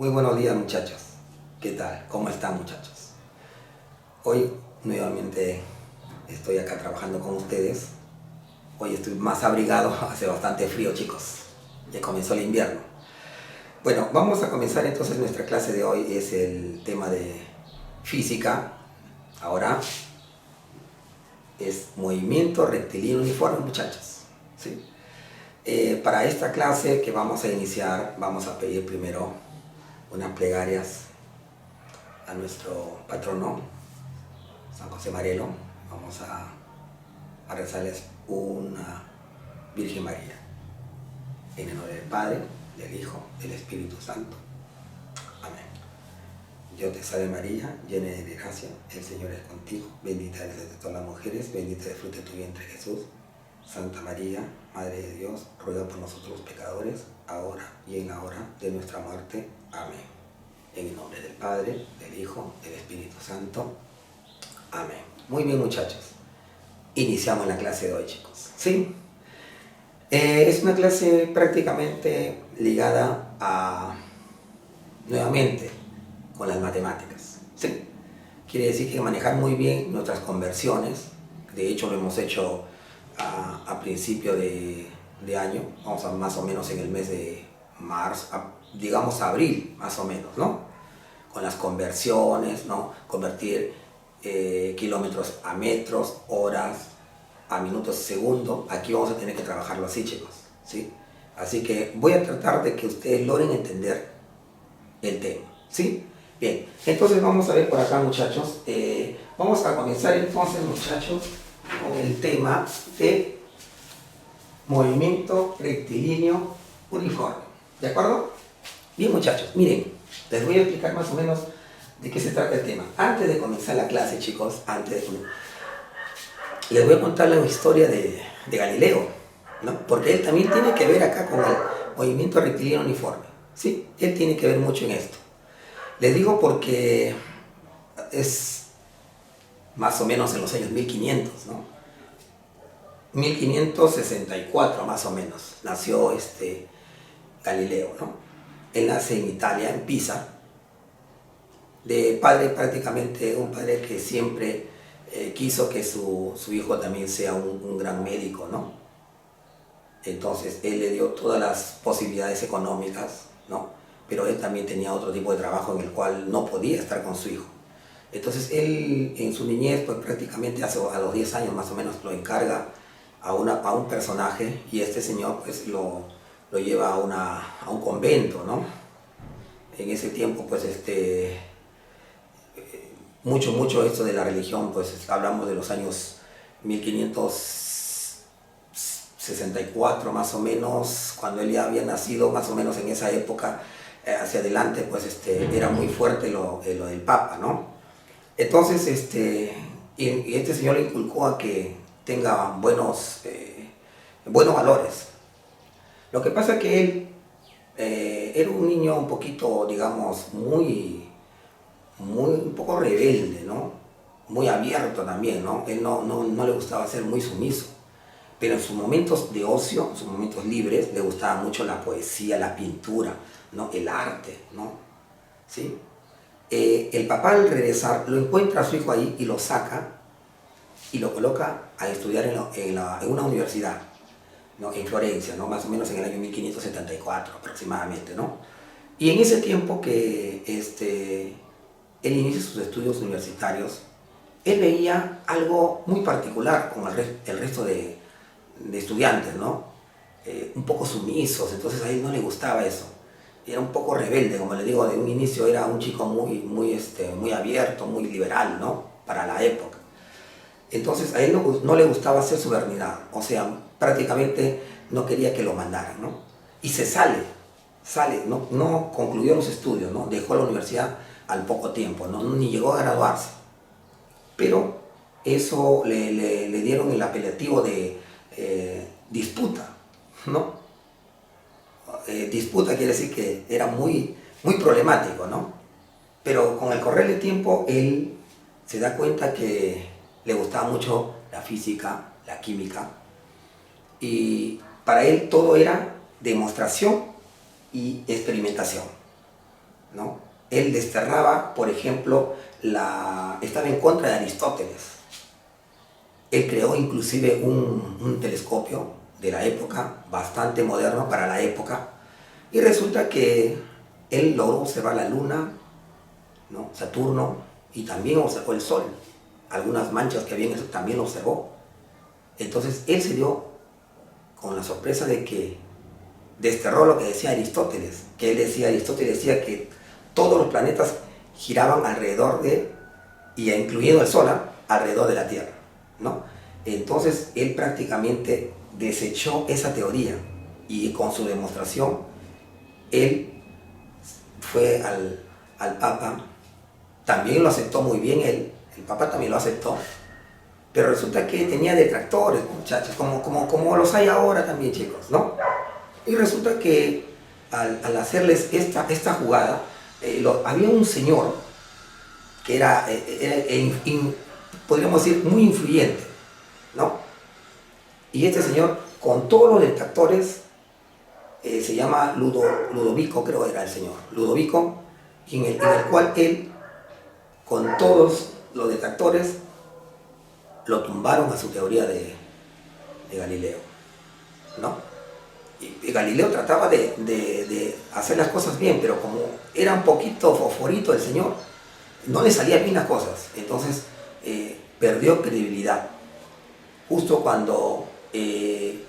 Muy buenos días, muchachos. ¿Qué tal? ¿Cómo están, muchachos? Hoy nuevamente estoy acá trabajando con ustedes. Hoy estoy más abrigado, hace bastante frío, chicos. Ya comenzó el invierno. Bueno, vamos a comenzar entonces nuestra clase de hoy. Es el tema de física. Ahora es movimiento rectilíneo uniforme, muchachos. ¿Sí? Para esta clase que vamos a iniciar, vamos a pedir primero unas plegarias a nuestro patrono, San José Marelo. Vamos a rezarles una Virgen María. En el nombre del Padre, del Hijo, del Espíritu Santo. Amén. Dios te salve María, llena de gracia, el Señor es contigo. Bendita eres entre todas las mujeres, bendito es el fruto de tu vientre Jesús. Santa María, Madre de Dios, ruega por nosotros los pecadores, ahora y en la hora de nuestra muerte. Amén. En el nombre del Padre, del Hijo, del Espíritu Santo. Amén. Muy bien, muchachos. Iniciamos la clase de hoy, chicos. ¿Sí? Es una clase prácticamente ligada nuevamente, con las matemáticas. ¿Sí? Quiere decir que manejar muy bien nuestras conversiones. De hecho, lo hemos hecho a principio de año. Vamos a más o menos en el mes de marzo, digamos abril, más o menos, ¿no? Con las conversiones, ¿no? Convertir kilómetros a metros, horas a minutos segundo. Aquí vamos a tener que trabajarlo así, chicos, ¿sí? Así que voy a tratar de que ustedes logren entender el tema, ¿sí? Bien, entonces vamos a ver por acá, muchachos. Vamos a comenzar entonces, muchachos, con el tema de movimiento rectilíneo uniforme, ¿de acuerdo? Bien, muchachos, miren, les voy a explicar más o menos de qué se trata el tema. Antes de comenzar la clase, chicos, les voy a contar la historia de Galileo, ¿no? Porque él también tiene que ver acá con el movimiento rectilíneo uniforme, ¿sí? Él tiene que ver mucho en esto. Les digo porque es más o menos en los años 1500, ¿no? 1564 más o menos nació Galileo, ¿no? Él nace en Italia, en Pisa, de padre prácticamente, un padre que siempre quiso que su hijo también sea un gran médico, ¿no? Entonces él le dio todas las posibilidades económicas, ¿no? Pero él también tenía otro tipo de trabajo en el cual no podía estar con su hijo. Entonces él en su niñez, pues prácticamente a los 10 años más o menos lo encarga a un personaje, y este señor pues lo lleva a un convento, ¿no? En ese tiempo pues mucho esto de la religión, pues hablamos de los años 1564 más o menos, cuando él ya había nacido, más o menos en esa época, hacia adelante, pues era muy fuerte lo del Papa, ¿no? Entonces, y este señor le inculcó a que tenga buenos valores. Lo que pasa es que él era un niño un poquito, digamos, un poco rebelde, ¿no? Muy abierto también, ¿no? Él no le gustaba ser muy sumiso. Pero en sus momentos de ocio, en sus momentos libres, le gustaba mucho la poesía, la pintura, ¿no? El arte, ¿no? ¿Sí? El papá al regresar lo encuentra a su hijo ahí y lo saca y lo coloca a estudiar en una universidad, ¿no? En Florencia, ¿no? Más o menos en el año 1574 aproximadamente, ¿no? Y en ese tiempo que él inicia sus estudios universitarios, él veía algo muy particular con el resto de estudiantes, ¿no? Un poco sumisos, entonces a él no le gustaba eso. Era un poco rebelde, como le digo, de un inicio era un chico muy abierto, muy liberal, ¿no? Para la época. Entonces a él no le gustaba hacer su vernidad, o sea, prácticamente no quería que lo mandaran, ¿no? Y se sale, no concluyó los estudios, ¿no? Dejó la universidad al poco tiempo, ¿no? Ni llegó a graduarse. Pero eso le dieron el apelativo de disputa, ¿no? Disputa quiere decir que era muy problemático, ¿no? Pero con el correr del tiempo él se da cuenta que le gustaba mucho la física, la química, y para él todo era demostración y experimentación, ¿no? Él desterraba, por ejemplo, estaba en contra de Aristóteles. Él creó inclusive un telescopio de la época, bastante moderno para la época, y resulta que él logró observar la Luna, ¿no? Saturno, y también observó el Sol. Algunas manchas que había en eso también lo observó. Entonces él se dio con la sorpresa de que desterró lo que decía Aristóteles, Aristóteles decía que todos los planetas giraban alrededor y incluyendo el Sol, alrededor de la Tierra, ¿no? Entonces él prácticamente desechó esa teoría y con su demostración él fue al Papa, también lo aceptó muy bien él, el Papa también lo aceptó, pero resulta que tenía detractores, muchachos, como los hay ahora también, chicos, ¿no? Y resulta que al hacerles esta jugada, había un señor que era podríamos decir, muy influyente, ¿no? Y este señor, con todos los detractores, se llama Ludovico, creo era el señor, Ludovico, en el cual él, con todos los detractores, lo tumbaron a su teoría de Galileo, ¿no? Y Galileo trataba de hacer las cosas bien, pero como era un poquito fosforito el señor, no le salían bien las cosas, entonces perdió credibilidad. Justo cuando le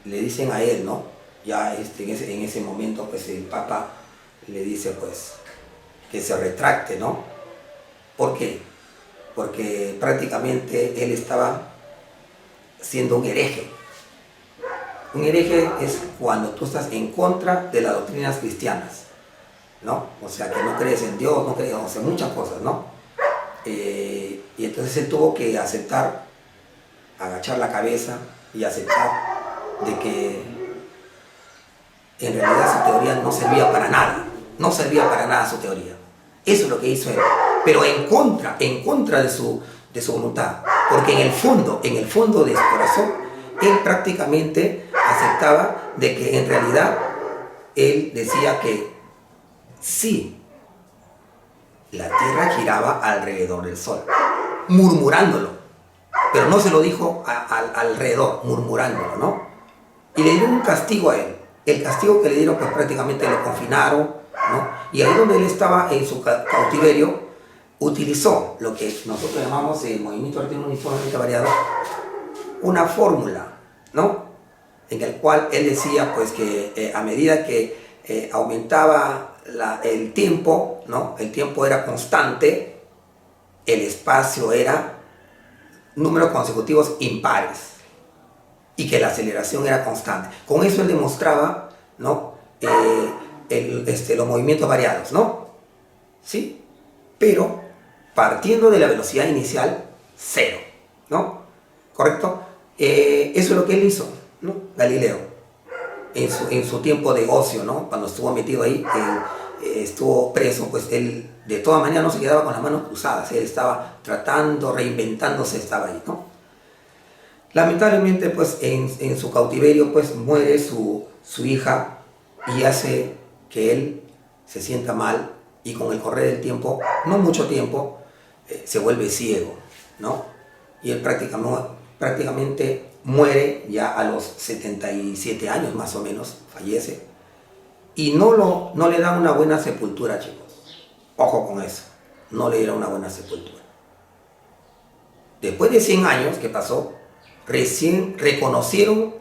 dicen a él, ¿no? Ya en ese momento, pues el Papa le dice, pues, que se retracte, ¿no? ¿Por qué? Porque prácticamente él estaba siendo un hereje. Un hereje es cuando tú estás en contra de las doctrinas cristianas, ¿no? O sea, que no crees en Dios, no crees, o sea, muchas cosas, ¿no? Y entonces él tuvo que aceptar, agachar la cabeza y aceptar de que en realidad su teoría no servía para nada, no servía para nada su teoría. Eso es lo que hizo él, pero en contra de su voluntad, porque en el fondo de su corazón, él prácticamente aceptaba de que en realidad él decía que sí, la Tierra giraba alrededor del Sol, murmurándolo, pero no se lo dijo alrededor, murmurándolo, ¿no? Y le dieron un castigo a él. El castigo que le dieron, pues prácticamente lo confinaron, ¿no? Y ahí donde él estaba en su cautiverio, utilizó lo que nosotros llamamos el movimiento rectilíneo uniformemente variado, una fórmula, ¿no? En el cual él decía, pues, que a medida que aumentaba el tiempo, ¿no? El tiempo era constante, el espacio era números consecutivos impares y que la aceleración era constante. Con eso él demostraba, ¿no? Los movimientos variados, ¿no? ¿Sí? Pero partiendo de la velocidad inicial, cero, ¿no? ¿Correcto? Eso es lo que él hizo, ¿no? Galileo, en su tiempo de ocio, ¿no? Cuando estuvo metido ahí, estuvo preso, pues él de todas maneras no se quedaba con las manos cruzadas, él estaba tratando, reinventándose, estaba ahí, ¿no? Lamentablemente, pues en su cautiverio, pues muere su hija y hace que él se sienta mal y con el correr del tiempo, no mucho tiempo, se vuelve ciego, ¿no? Y él prácticamente muere ya a los 77 años más o menos, fallece. Y no le dan una buena sepultura, chicos. Ojo con eso, no le dieron una buena sepultura. Después de 100 años que pasó, recién reconocieron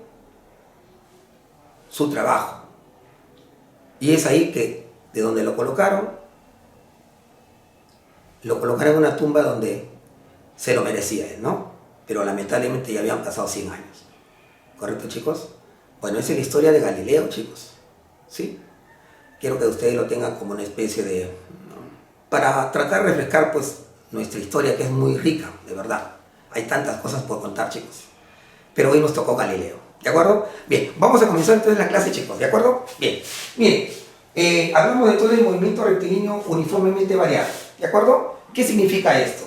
su trabajo. Y es ahí que, de donde lo colocaron en una tumba donde se lo merecía él, ¿no? Pero lamentablemente ya habían pasado 100 años. ¿Correcto, chicos? Bueno, esa es la historia de Galileo, chicos. ¿Sí? Quiero que ustedes lo tengan como una especie de... para tratar de refrescar, pues, nuestra historia, que es muy rica, de verdad. Hay tantas cosas por contar, chicos. Pero hoy nos tocó Galileo, ¿de acuerdo? Bien, vamos a comenzar entonces la clase, chicos, ¿de acuerdo? Bien, miren, hablamos entonces del movimiento rectilíneo uniformemente variado, ¿de acuerdo? ¿Qué significa esto?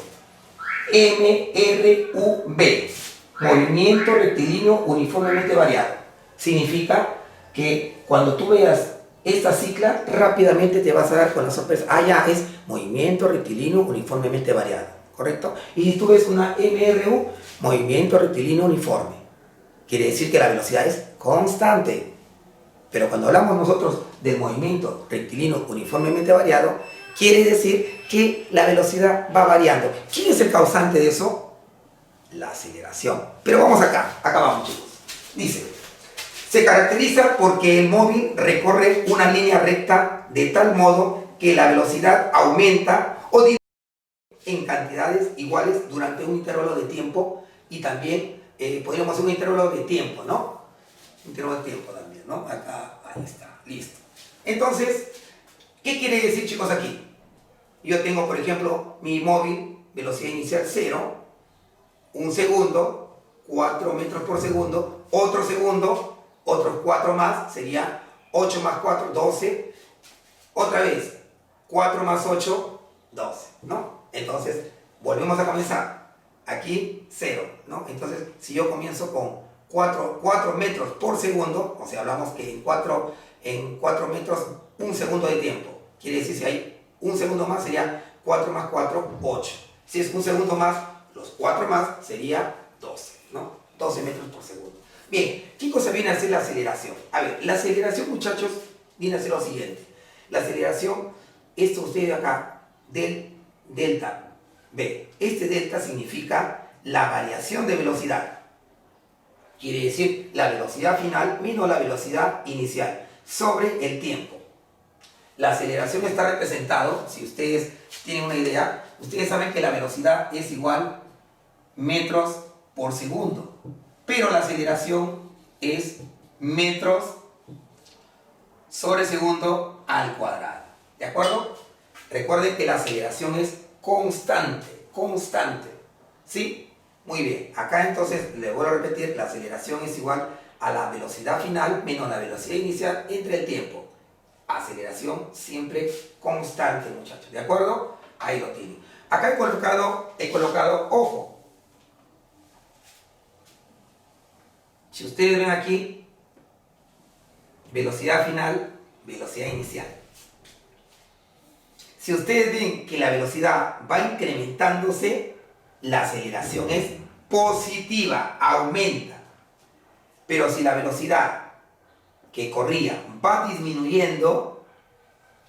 MRUV, movimiento rectilíneo uniformemente variado. Significa que cuando tú veas esta cicla rápidamente te vas a dar con la sorpresa. Ah, ya, es movimiento rectilíneo uniformemente variado, ¿correcto? Y si tú ves una MRU, movimiento rectilíneo uniforme, quiere decir que la velocidad es constante. Pero cuando hablamos nosotros del movimiento rectilíneo uniformemente variado, quiere decir que la velocidad va variando. ¿Quién es el causante de eso? La aceleración. Pero vamos acá vamos, chicos. Dice, se caracteriza porque el móvil recorre una línea recta de tal modo que la velocidad aumenta o disminuye en cantidades iguales durante un intervalo de tiempo, y también podríamos hacer un intervalo de tiempo, ¿no? Un intervalo de tiempo también, ¿no? Acá, ahí está, listo. Entonces, ¿qué quiere decir, chicos, aquí? Yo tengo, por ejemplo, mi móvil, velocidad inicial 0, un segundo, 4 metros por segundo, otro segundo, otros 4 más, sería 8 más 4, 12. Otra vez, 4 más 8, 12, ¿no? Entonces, volvemos a comenzar. Aquí, 0, ¿no? Entonces, si yo comienzo con 4 metros por segundo, o sea, hablamos que en 4 metros, un segundo de tiempo. Quiere decir, si hay un segundo más, sería 4 más 4, 8. Si es un segundo más, los 4 más sería 12, ¿no? 12 metros por segundo. Bien, ¿qué cosa viene a ser la aceleración? A ver, la aceleración, muchachos, viene a ser lo siguiente. La aceleración, esto ustedes acá, del delta B. Este delta significa la variación de velocidad. Quiere decir la velocidad final menos la velocidad inicial sobre el tiempo. La aceleración está representado, si ustedes tienen una idea, ustedes saben que la velocidad es igual metros por segundo, pero la aceleración es metros sobre segundo al cuadrado. ¿De acuerdo? Recuerden que la aceleración es constante. ¿Sí? Muy bien. Acá entonces, le vuelvo a repetir, la aceleración es igual a la velocidad final menos la velocidad inicial entre el tiempo. Aceleración siempre constante, muchachos. ¿De acuerdo? Ahí lo tienen. Acá he colocado, ojo. Si ustedes ven aquí, velocidad final, velocidad inicial. Si ustedes ven que la velocidad va incrementándose, la aceleración es positiva, aumenta. Pero si la velocidad que corría va disminuyendo,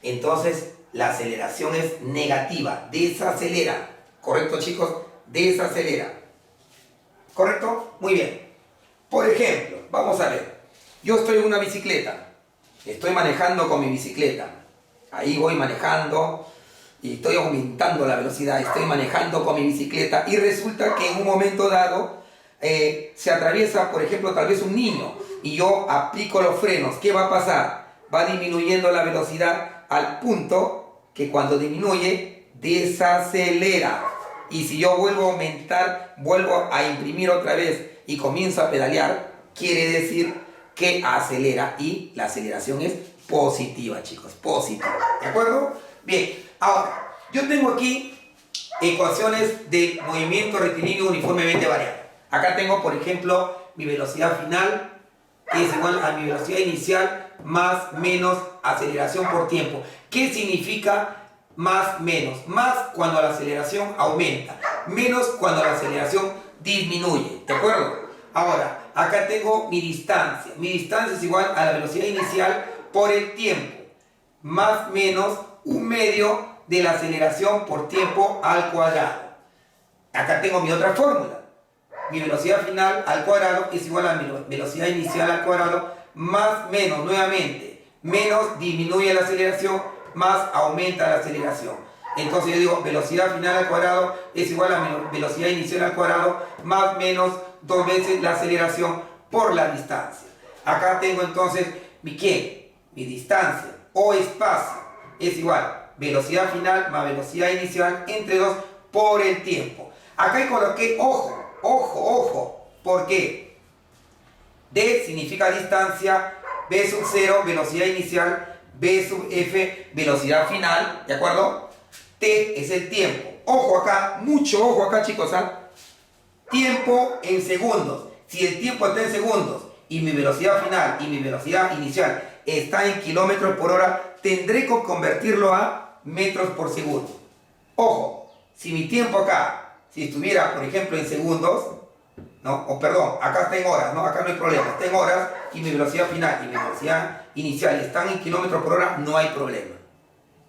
entonces la aceleración es negativa, desacelera. ¿Correcto, chicos? Desacelera. ¿Correcto? Muy bien. Por ejemplo, vamos a ver. Yo estoy en una bicicleta. Estoy manejando con mi bicicleta. Ahí voy manejando y estoy aumentando la velocidad. Estoy manejando con mi bicicleta y resulta que en un momento dado se atraviesa, por ejemplo, tal vez un niño y yo aplico los frenos. ¿Qué va a pasar? Va disminuyendo la velocidad al punto que cuando disminuye, desacelera. Y si yo vuelvo a aumentar, vuelvo a imprimir otra vez y comienzo a pedalear, quiere decir que acelera, y la aceleración es positiva, chicos, positiva. ¿De acuerdo? Bien, ahora, yo tengo aquí ecuaciones de movimiento rectilíneo uniformemente variado. Acá tengo, por ejemplo, mi velocidad final, que es igual a mi velocidad inicial más menos aceleración por tiempo. ¿Qué significa más menos? Más cuando la aceleración aumenta, menos cuando la aceleración disminuye. ¿De acuerdo? Ahora, acá tengo mi distancia. Mi distancia es igual a la velocidad inicial por el tiempo, más menos un medio de la aceleración por tiempo al cuadrado. Acá tengo mi otra fórmula. Mi velocidad final al cuadrado es igual a mi velocidad inicial al cuadrado más menos, nuevamente, menos disminuye la aceleración más aumenta la aceleración. Entonces yo digo velocidad final al cuadrado es igual a mi velocidad inicial al cuadrado más menos 2 veces la aceleración por la distancia. Acá tengo entonces mi ¿qué? Mi distancia o espacio es igual velocidad final más velocidad inicial entre 2 por el tiempo. Acá coloqué ojo, ¿por qué? D significa distancia, B sub 0, velocidad inicial, B sub F, velocidad final, ¿de acuerdo? T es el tiempo. Ojo acá, mucho ojo acá, chicos, ¿ah? Tiempo en segundos. Si el tiempo está en segundos y mi velocidad final y mi velocidad inicial está en kilómetros por hora, tendré que convertirlo a metros por segundo. Ojo, si mi tiempo acá, si estuviera, por ejemplo, en segundos, ¿no? O perdón, acá está en horas, ¿no? Acá no hay problema, está en horas y mi velocidad final y mi velocidad inicial están en kilómetros por hora, no hay problema.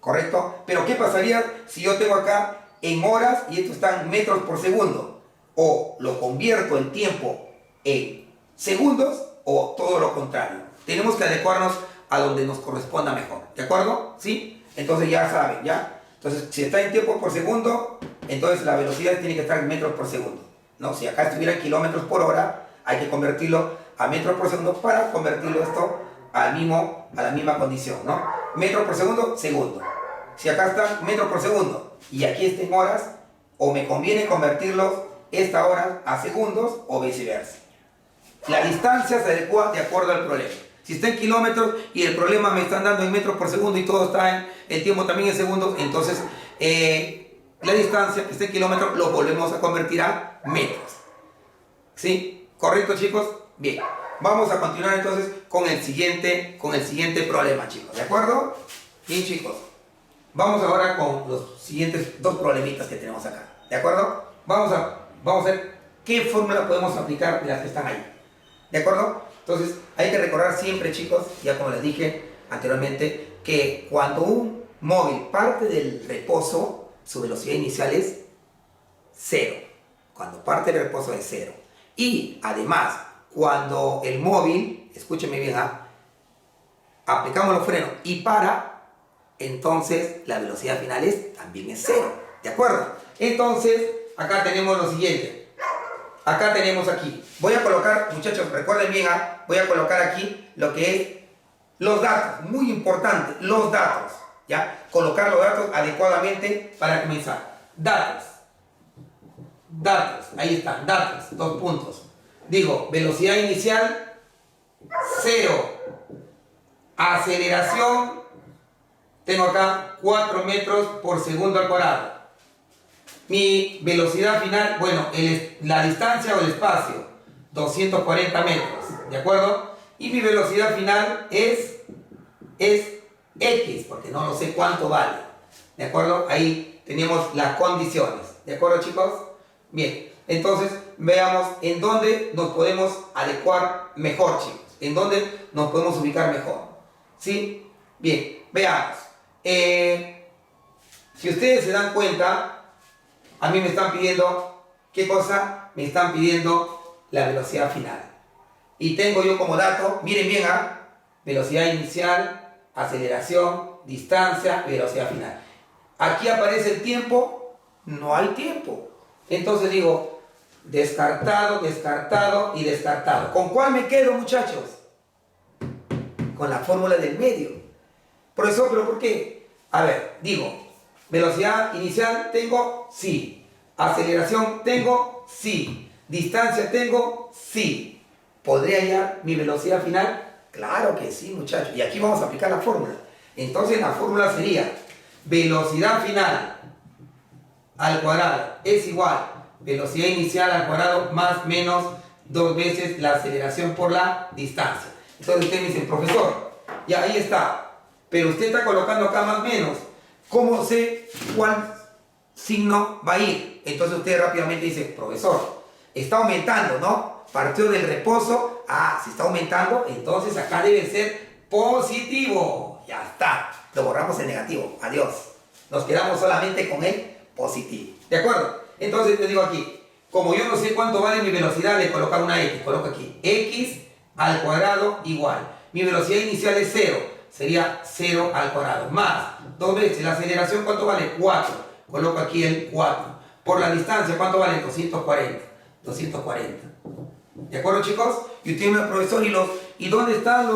¿Correcto? Pero ¿qué pasaría si yo tengo acá en horas y esto está en metros por segundo? O lo convierto el tiempo en segundos o todo lo contrario. Tenemos que adecuarnos a donde nos corresponda mejor. ¿De acuerdo? ¿Sí? Entonces ya saben, ¿ya? Entonces, si está en tiempo por segundo, entonces la velocidad tiene que estar en metros por segundo. ¿No? Si acá estuviera en kilómetros por hora, hay que convertirlo a metros por segundo para convertirlo esto a la misma condición, ¿no? Metros por segundo, segundo. Si acá está metros por segundo y aquí está en horas, o me conviene convertirlos esta hora a segundos o viceversa. La distancia se adecua de acuerdo al problema. Si está en kilómetros y el problema me están dando en metros por segundo y todo está en el tiempo también en segundos, entonces la distancia que está en kilómetros lo volvemos a convertir a metros. ¿Sí? ¿Correcto, chicos? Bien. Vamos a continuar entonces con el siguiente problema, chicos. ¿De acuerdo? Bien, chicos. Vamos ahora con los siguientes dos problemitas que tenemos acá. ¿De acuerdo? Vamos a ver qué fórmula podemos aplicar de las que están ahí. ¿De acuerdo? Entonces, hay que recordar siempre, chicos, ya como les dije anteriormente, que cuando un móvil parte del reposo, su velocidad inicial es 0. Cuando parte del reposo es 0. Y además, cuando el móvil, escúchenme bien, aplicamos los frenos y para, entonces la velocidad final también es 0. ¿De acuerdo? Entonces, acá tenemos lo siguiente. Acá tenemos aquí. Voy a colocar, muchachos, recuerden bien, voy a colocar aquí lo que es los datos. Muy importante, los datos. ¿Ya? Colocar los datos adecuadamente para comenzar. Datos. Datos. Ahí están, datos. 2 puntos. Digo, velocidad inicial, 0. Aceleración, tengo acá 4 metros por segundo al cuadrado. Mi velocidad final, bueno, la distancia o el espacio, 240 metros, ¿de acuerdo? Y mi velocidad final es X, porque no lo sé cuánto vale, ¿de acuerdo? Ahí tenemos las condiciones, ¿de acuerdo, chicos? Bien, entonces veamos en dónde nos podemos adecuar mejor, chicos, en dónde nos podemos ubicar mejor, ¿sí? Bien, veamos. Si ustedes se dan cuenta, a mí me están pidiendo, ¿qué cosa? Me están pidiendo la velocidad final. Y tengo yo como dato, miren bien, velocidad inicial, aceleración, distancia, velocidad final. Aquí aparece el tiempo, no hay tiempo. Entonces digo, descartado, descartado y descartado. ¿Con cuál me quedo, muchachos? Con la fórmula del medio. Profesor, ¿pero por qué? A ver, digo, velocidad inicial tengo, sí. Aceleración tengo, sí. Distancia tengo, sí. ¿Podría hallar mi velocidad final? Claro que sí, muchachos. Y aquí vamos a aplicar la fórmula. Entonces la fórmula sería velocidad final al cuadrado es igual velocidad inicial al cuadrado más menos 2 veces la aceleración por la distancia. Entonces usted me dice, profesor, ya ahí está. Pero usted está colocando acá más menos. ¿Cómo sé cuál signo va a ir? Entonces usted rápidamente dice, profesor, está aumentando, ¿no? Partió del reposo, si está aumentando, entonces acá debe ser positivo. Ya está, lo borramos en negativo, adiós. Nos quedamos solamente con el positivo, ¿de acuerdo? Entonces te digo aquí, como yo no sé cuánto vale mi velocidad, le coloco una X, coloco aquí, X al cuadrado igual. Mi velocidad inicial es 0. Sería 0 al cuadrado, más 2 veces la aceleración, ¿cuánto vale? 4, coloco aquí el 4, por la distancia, ¿cuánto vale? 240, ¿de acuerdo, chicos? Y usted me dice, profesor, ¿y dónde están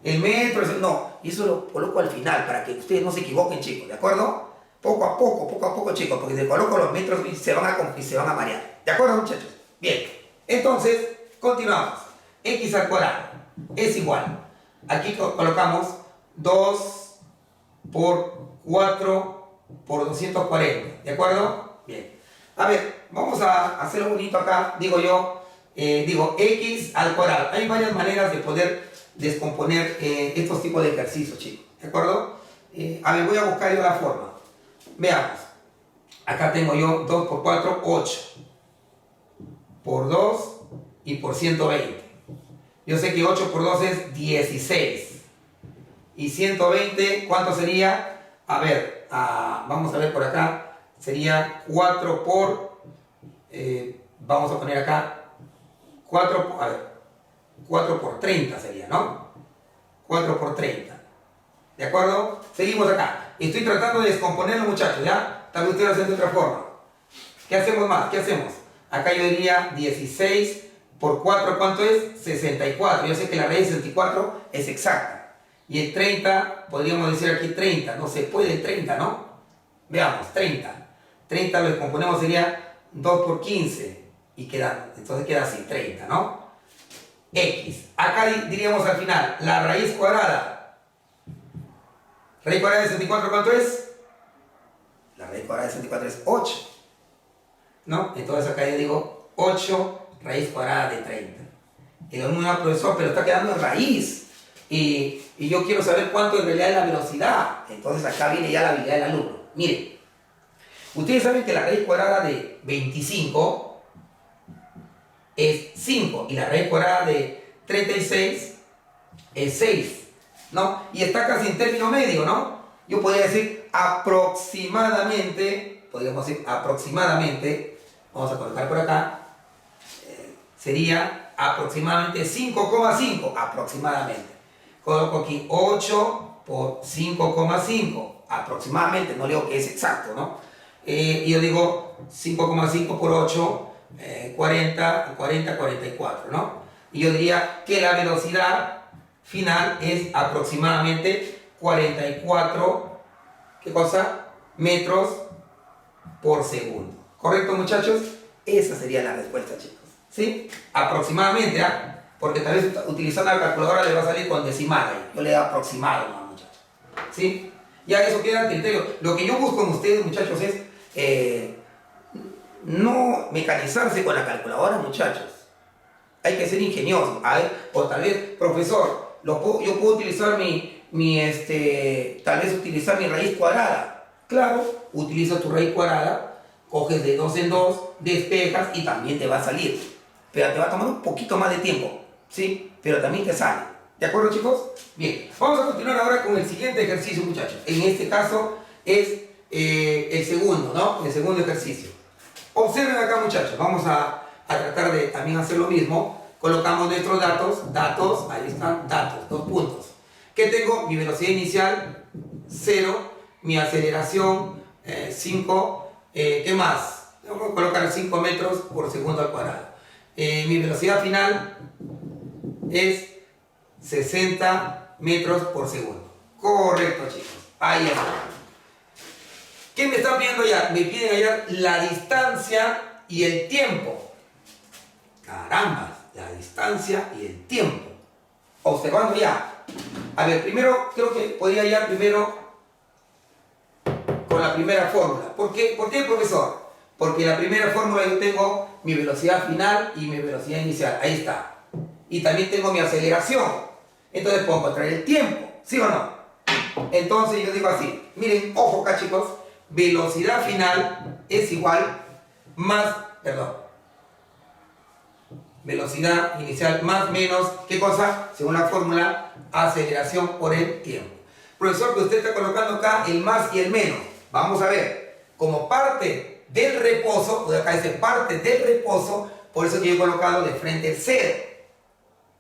el metro? No, y eso lo coloco al final, para que ustedes no se equivoquen, chicos, ¿de acuerdo? Poco a poco, chicos, porque si coloco los metros y se van a marear, ¿de acuerdo, muchachos? Bien, entonces, continuamos, X al cuadrado es igual. Aquí colocamos 2 por 4 por 240, ¿de acuerdo? Bien. A ver, vamos a hacerlo bonito acá, digo X al cuadrado. Hay varias maneras de poder descomponer estos tipos de ejercicios, chicos. ¿De acuerdo? A ver, voy a buscar yo la forma. Veamos. Acá tengo yo 2 por 4, 8. Por 2 y por 120. Yo sé que 8 por 2 es 16. Y 120, ¿cuánto sería? A ver, vamos a ver por acá. Sería 4 por... vamos a poner acá 4 por 30 sería, ¿no? 4 por 30. ¿De acuerdo? Seguimos acá. Estoy tratando de descomponerlo, muchachos, ¿ya? Tal vez ustedes lo hacen de otra forma. ¿Qué hacemos más? ¿Qué hacemos? Acá yo diría 16 por 4, ¿cuánto es? 64. Yo sé que la raíz de 64 es exacta. Y el 30, podríamos decir aquí 30. No se puede el 30, ¿no? Veamos, 30. 30 lo descomponemos sería 2 por 15. Y queda, entonces queda así, 30, ¿no? X. Acá diríamos al final, la raíz cuadrada. ¿Raíz cuadrada de 64 cuánto es? La raíz cuadrada de 64 es 8. ¿No? Entonces acá yo digo 8 raíz cuadrada de 30. Y lo mismo, profesor, pero está quedando en raíz. Y yo quiero saber cuánto en realidad es la velocidad. Entonces acá viene ya la habilidad del alumno. Miren, ustedes saben que la raíz cuadrada de 25 es 5 y la raíz cuadrada de 36 es 6, ¿no? Y está casi en término medio, ¿no? Yo podría decir aproximadamente, vamos a colocar por acá, sería aproximadamente 5,5, aproximadamente. Coloco aquí 8 por 5,5, aproximadamente, no digo que es exacto, ¿no? Y yo digo 5,5 por 8, 40, 44, ¿no? Y yo diría que la velocidad final es aproximadamente 44, ¿qué cosa? Metros por segundo. ¿Correcto, muchachos? Esa sería la respuesta, chicos. ¿Sí? Aproximadamente, ¿ah? Porque tal vez utilizando la calculadora le va a salir con decimal ahí. Yo le he aproximado, ¿no, muchachos? ¿Sí? Ya eso queda al criterio. Lo que yo busco en ustedes, muchachos, es no mecanizarse con la calculadora, muchachos. Hay que ser ingenioso. O tal vez, profesor, yo puedo utilizar tal vez utilizar mi raíz cuadrada. Claro, utiliza tu raíz cuadrada, coges de 2 en 2, despejas y también te va a salir. Pero te va a tomar un poquito más de tiempo, ¿sí? Pero también te sale. ¿De acuerdo, chicos? Bien, vamos a continuar ahora con el siguiente ejercicio, muchachos. En este caso es el segundo, ¿no? El segundo ejercicio. Observen acá, muchachos. Vamos a tratar de también hacer lo mismo. Colocamos nuestros datos, ahí están, datos, 2 puntos. ¿Qué tengo? Mi velocidad inicial, 0. Mi aceleración, 5. ¿Qué más? Vamos a colocar 5 metros por segundo al cuadrado. Mi velocidad final es 60 metros por segundo. Correcto, chicos. Ahí está. ¿Qué me están pidiendo ya? Me piden hallar la distancia y el tiempo. Caramba, la distancia y el tiempo. Observando ya. A ver, primero creo que podría hallar primero con la primera fórmula. ¿Por qué, profesor? Porque en la primera fórmula yo tengo mi velocidad final y mi velocidad inicial. Ahí está. Y también tengo mi aceleración. Entonces puedo encontrar el tiempo. ¿Sí o no? Entonces yo digo así. Miren, ojo acá, chicos. Velocidad final es igual más, velocidad inicial más menos, ¿qué cosa? Según la fórmula, aceleración por el tiempo. Profesor, que usted está colocando acá el más y el menos. Vamos a ver. Como parte del reposo, pues acá dice parte del reposo, por eso que yo he colocado de frente el 0.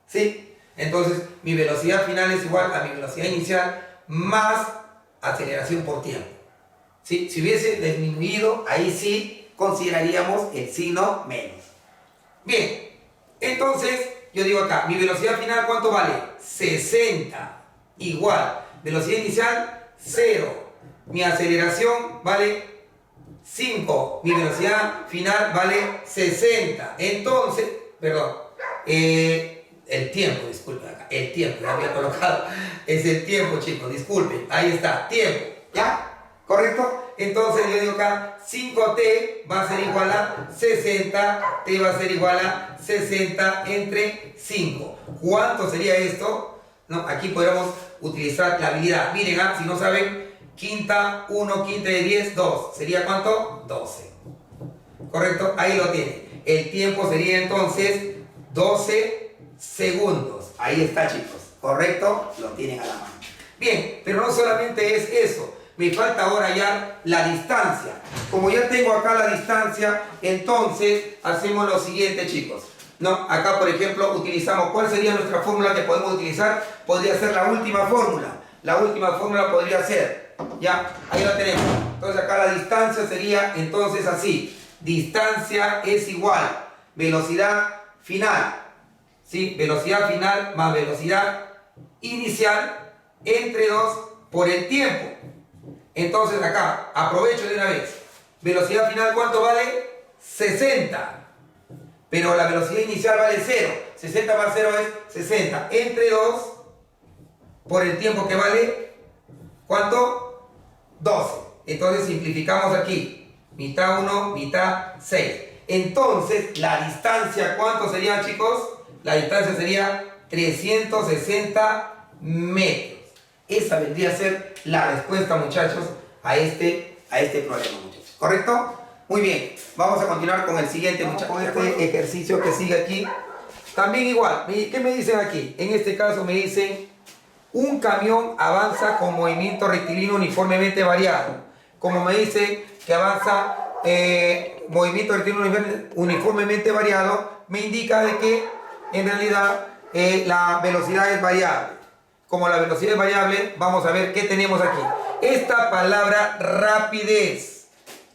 ¿Sí? Entonces, mi velocidad final es igual a mi velocidad inicial más aceleración por tiempo. ¿Sí? Si hubiese disminuido, ahí sí consideraríamos el signo menos. Bien, entonces yo digo acá, mi velocidad final, ¿cuánto vale? 60. Igual, velocidad inicial, 0. Mi aceleración vale 5. Mi velocidad final vale 60. Entonces, el tiempo, disculpen acá, el tiempo, ya había colocado, es el tiempo, chicos, disculpen, ahí está, tiempo, ¿ya? ¿Correcto? Entonces yo digo acá, 5t va a ser igual a 60, t va a ser igual a 60 entre 5. ¿Cuánto sería esto? ¿no? Aquí podríamos utilizar la habilidad. Miren, si no saben, quinta 1, quinta de 10, 2. ¿Sería cuánto? 12. ¿Correcto? Ahí lo tienen. El tiempo sería entonces 12 segundos. Ahí está, chicos. ¿Correcto? Lo tienen a la mano. Bien, pero no solamente es eso. Me falta ahora ya la distancia. Como ya tengo acá la distancia, entonces hacemos lo siguiente, chicos. No, acá por ejemplo utilizamos, ¿cuál sería nuestra fórmula que podemos utilizar? Podría ser la última fórmula. La última fórmula podría ser, ya, ahí la tenemos. Entonces acá la distancia sería entonces así. Distancia es igual velocidad final, ¿sí? Velocidad final más velocidad inicial entre 2 por el tiempo. Entonces acá, aprovecho de una vez. Velocidad final, ¿cuánto vale? 60. Pero la velocidad inicial vale 0. 60 más 0 es 60. Entre 2 por el tiempo que vale, ¿cuánto? 12. Entonces simplificamos aquí. Mitad 1, mitad 6. Entonces, la distancia, ¿cuánto sería, chicos? La distancia sería 360 metros. Esa vendría a ser la respuesta, muchachos, a este problema, muchachos. ¿Correcto? Muy bien. Vamos a continuar con el siguiente, muchachos. Con este ejercicio que sigue aquí. También igual. ¿Qué me dicen aquí? En este caso me dicen, un camión avanza con movimiento rectilíneo uniformemente variado. Como me dicen que avanza movimiento rectilíneo uniformemente variado, me indica de que en realidad la velocidad es variable. Como la velocidad es variable, vamos a ver qué tenemos aquí. Esta palabra rapidez.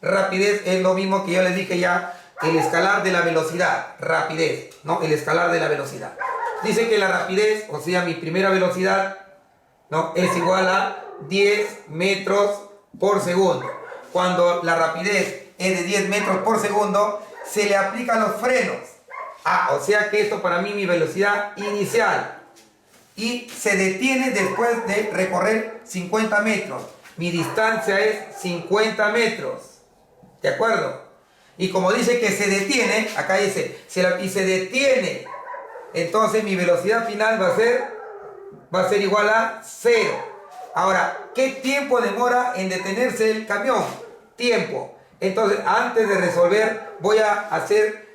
Rapidez es lo mismo que yo les dije ya, el escalar de la velocidad. Rapidez, ¿no? El escalar de la velocidad. Dice que la rapidez, o sea, mi primera velocidad, ¿no? Es igual a 10 metros por segundo. Cuando la rapidez es de 10 metros por segundo, se le aplican los frenos. O sea que esto para mí mi velocidad inicial. Y se detiene después de recorrer 50 metros. Mi distancia es 50 metros. ¿De acuerdo? Y como dice que se detiene, acá dice, y se detiene, entonces mi velocidad final va a ser igual a 0. Ahora, ¿qué tiempo demora en detenerse el camión? Tiempo. Entonces, antes de resolver, voy a hacer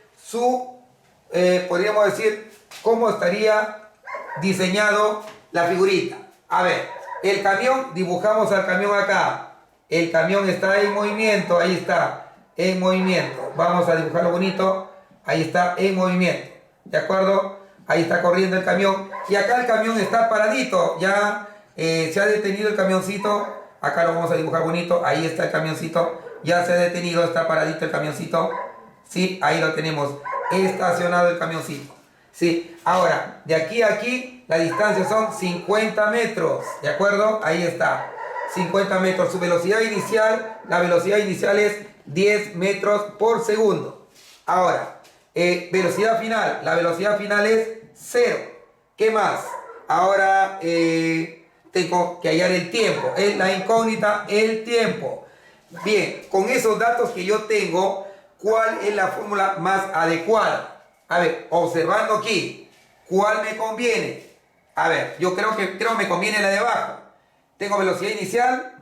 podríamos decir, cómo estaría diseñado la figurita. A ver, el camión, dibujamos al camión acá. El camión está en movimiento, ahí está, en movimiento. Vamos a dibujarlo bonito, ahí está, en movimiento. ¿De acuerdo? Ahí está corriendo el camión. Y acá el camión está paradito, ya se ha detenido el camioncito. Acá lo vamos a dibujar bonito, ahí está el camioncito. Ya se ha detenido, está paradito el camioncito. Sí, ahí lo tenemos, estacionado el camioncito. Sí, ahora, de aquí a aquí, la distancia son 50 metros, ¿de acuerdo? Ahí está, 50 metros. Su velocidad inicial, la velocidad inicial es 10 metros por segundo. Ahora, velocidad final, la velocidad final es 0. ¿Qué más? Ahora, tengo que hallar el tiempo, es la incógnita, el tiempo. Bien, con esos datos que yo tengo, ¿cuál es la fórmula más adecuada? A ver, observando aquí, ¿cuál me conviene? A ver, yo creo que me conviene la de abajo. Tengo velocidad inicial,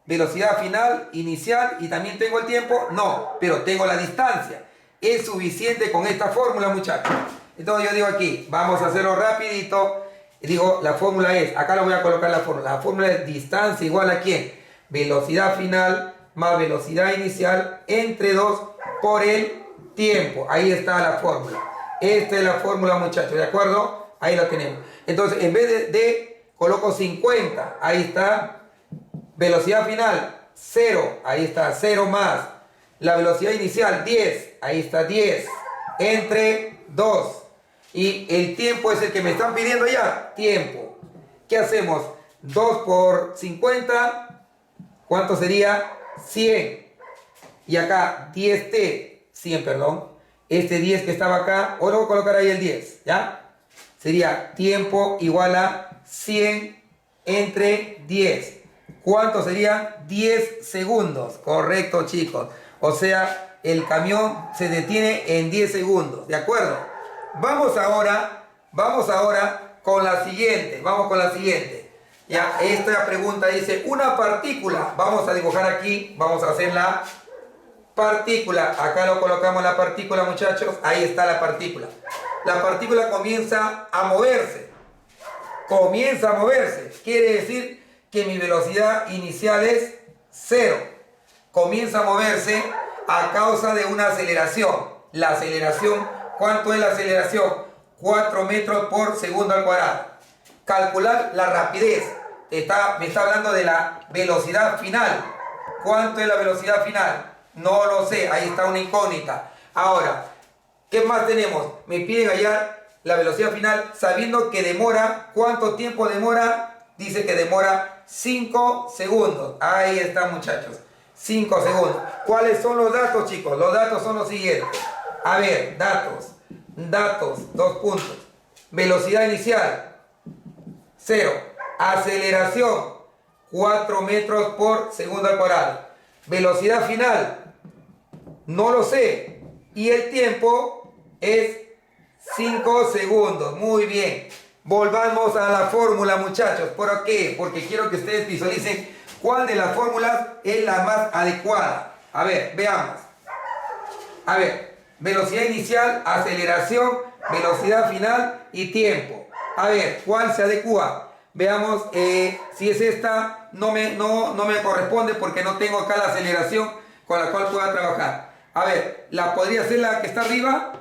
velocidad final, inicial, y también tengo el tiempo. No, pero tengo la distancia. Es suficiente con esta fórmula, muchachos. Entonces yo digo aquí, vamos a hacerlo rapidito. Digo, la fórmula es, acá lo voy a colocar la fórmula. La fórmula es distancia igual a ¿quién? Velocidad final más velocidad inicial entre 2 por el tiempo. Ahí está la fórmula. Esta es la fórmula, muchachos, ¿de acuerdo? Ahí la tenemos. Entonces, en vez de coloco 50. Ahí está. Velocidad final, 0. Ahí está, 0 más. La velocidad inicial, 10. Ahí está, 10. Entre 2. Y el tiempo es el que me están pidiendo ya. Tiempo. ¿Qué hacemos? 2 por 50. ¿Cuánto sería? 100. Y acá 10t, 100, perdón. Este 10 que estaba acá, o lo voy a colocar ahí el 10, ¿ya? Sería tiempo igual a 100 entre 10. ¿Cuánto sería? 10 segundos. Correcto, chicos. O sea, el camión se detiene en 10 segundos, ¿de acuerdo? Vamos ahora con la siguiente. Vamos con la siguiente. Ya, esta pregunta dice, una partícula. Vamos a dibujar aquí, vamos a hacer la partícula. Acá lo colocamos la partícula, muchachos. Ahí está la partícula. La partícula comienza a moverse. Comienza a moverse. Quiere decir que mi velocidad inicial es 0. Comienza a moverse a causa de una aceleración. La aceleración, ¿cuánto es la aceleración? 4 metros por segundo al cuadrado. Calcular la rapidez. Me está hablando de la velocidad final. ¿Cuánto es la velocidad final? No lo sé, ahí está una incógnita. Ahora, ¿qué más tenemos? Me piden hallar la velocidad final sabiendo que demora. ¿Cuánto tiempo demora? Dice que demora 5 segundos. Ahí está, muchachos. 5 segundos. ¿Cuáles son los datos, chicos? Los datos son los siguientes. A ver, datos. Datos, 2 puntos. Velocidad inicial, 0. Aceleración, 4 metros por segundo al cuadrado. Velocidad final, no lo sé. Y el tiempo es 5 segundos. Muy bien. Volvamos a la fórmula, muchachos. ¿Por qué? Porque quiero que ustedes visualicen cuál de las fórmulas es la más adecuada. A ver, veamos. A ver, velocidad inicial, aceleración, velocidad final y tiempo. A ver, ¿cuál se adecua? Veamos, si es esta, no me corresponde porque no tengo acá la aceleración con la cual pueda trabajar. A ver, ¿la podría ser la que está arriba?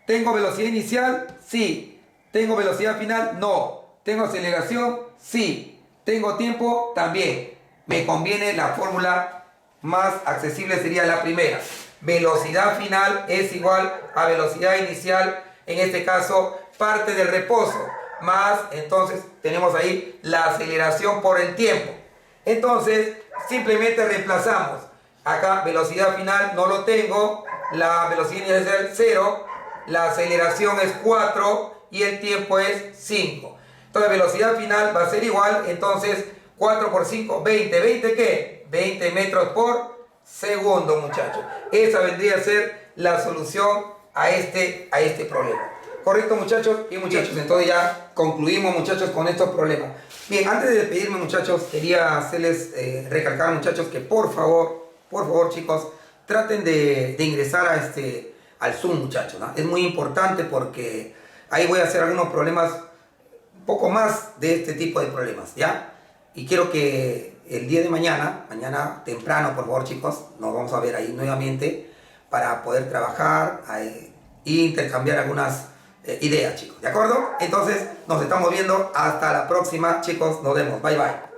¿Tengo velocidad inicial? Sí. ¿Tengo velocidad final? No. ¿Tengo aceleración? Sí. ¿Tengo tiempo? También. Me conviene la fórmula más accesible, sería la primera. Velocidad final es igual a velocidad inicial, en este caso parte del reposo, más entonces tenemos ahí la aceleración por el tiempo. Entonces simplemente reemplazamos. Acá velocidad final no lo tengo, la velocidad inicial es 0, la aceleración es 4 y el tiempo es 5. Entonces velocidad final va a ser igual, entonces 4 por 5, 20. ¿20 qué? 20 metros por segundo, muchachos. Esa vendría a ser la solución a este problema. ¿Correcto, muchachos? Y muchachos, entonces ya concluimos, muchachos, con estos problemas. Bien, antes de despedirme, muchachos, quería hacerles recalcar, muchachos, que por favor, chicos, traten de ingresar al Zoom, muchachos, ¿no? Es muy importante porque ahí voy a hacer algunos problemas, un poco más de este tipo de problemas, ¿ya? Y quiero que el día de mañana temprano, por favor, chicos, nos vamos a ver ahí nuevamente para poder trabajar e intercambiar algunas ideas, chicos, ¿de acuerdo? Entonces, nos estamos viendo. Hasta la próxima, chicos. Nos vemos. Bye, bye.